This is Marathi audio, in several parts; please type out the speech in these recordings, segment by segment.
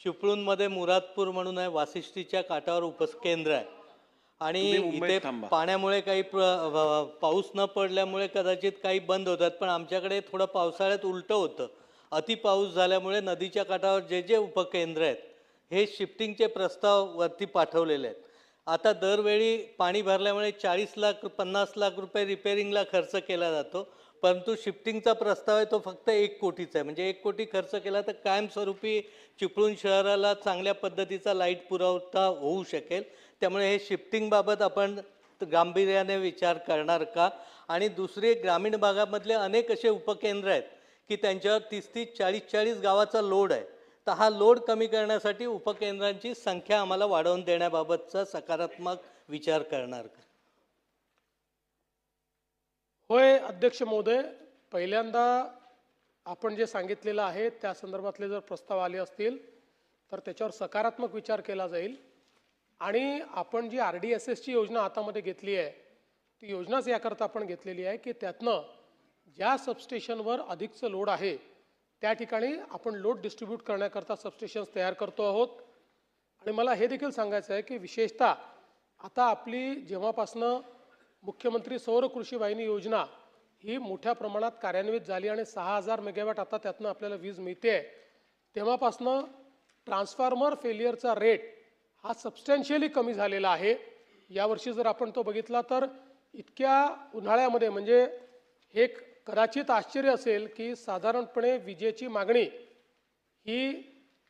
चिपळूणमध्ये मुरादपूर म्हणून आहे, वाशिष्ठीच्या काठावर उपकेंद्र आहे आणि तुम्ही मुंबईत इथे थांबा. पाण्यामुळे काही पाऊस न पडल्यामुळे कदाचित काही बंद होतात, पण आमच्याकडे थोडं पावसाळ्यात उलटं होतं. अति पाऊस झाल्यामुळे नदीच्या काठावर जे जे उपकेंद्र आहेत हे शिफ्टिंगचे प्रस्ताव वरती पाठवलेले आहेत. आता दरवेळी पाणी भरल्यामुळे 40 लाख 50 लाख रुपये रिपेअरिंगला खर्च केला जातो, परंतु शिफ्टिंगचा प्रस्ताव आहे तो फक्त 1 कोटीचा आहे. म्हणजे 1 कोटी खर्च केला तर कायमस्वरूपी चिपळूण शहराला चांगल्या पद्धतीचा लाईट पुरवठा होऊ शकेल. त्यामुळे हे शिफ्टिंगबाबत आपण गांभीर्याने विचार करणार का? आणि दुसरे ग्रामीण भागामधले अनेक असे उपकेंद्र आहेत की त्यांच्यावर 30-30 40-40 गावाचा लोड आहे. तर हा लोड कमी करण्यासाठी उपकेंद्रांची संख्या आम्हाला वाढवून देण्याबाबतचा सकारात्मक विचार करणार का? होय अध्यक्ष महोदय, पहिल्यांदा आपण जे सांगितलेलं आहे त्या संदर्भातले जर प्रस्ताव आले असतील तर त्याच्यावर सकारात्मक विचार केला जाईल. आणि आपण जी RDSS ची योजना हातामध्ये घेतली आहे ती योजनाच याकरता आपण घेतलेली आहे की त्यातनं ज्या सबस्टेशनवर अधिकचं लोड आहे त्या ठिकाणी आपण लोड डिस्ट्रीब्यूट करण्याकरता सबस्टेशन्स तयार करतो आहोत. आणि मला हे देखील सांगायचं आहे की विशेषतः आता आपली जेव्हापासनं मुख्यमंत्री सौर कृषी वाहिनी योजना ही मोठ्या प्रमाणात कार्यान्वित झाली आणि 6000 मेगावॅट आता त्यातनं आपल्याला वीज मिळते आहे, तेव्हापासनं ट्रान्सफॉर्मर फेलियरचा रेट हा सबस्टॅन्शियली कमी झालेला आहे. यावर्षी जर आपण तो बघितला तर इतक्या उन्हाळ्यामध्ये म्हणजे हे कदाचित आश्चर्य असेल की साधारणपणे विजेची मागणी ही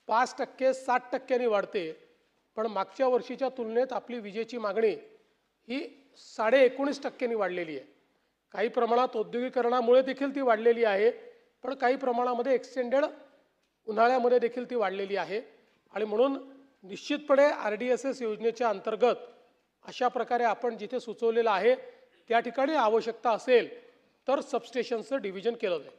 5% 60% वाढते, पण मागच्या वर्षीच्या तुलनेत आपली विजेची मागणी ही 19.5% वाढलेली आहे. काही प्रमाणात औद्योगिकरणामुळे देखील ती वाढलेली आहे, पण काही प्रमाणामध्ये एक्सटेंडेड उन्हाळ्यामध्ये देखील ती वाढलेली आहे. आणि म्हणून निश्चितपणे RDSS योजनेच्या अंतर्गत अशा प्रकारे आपण जिथे सुचवलेलं आहे त्या ठिकाणी आवश्यकता असेल तर सबस्टेशनचं डिव्हिजन केलं जाईल.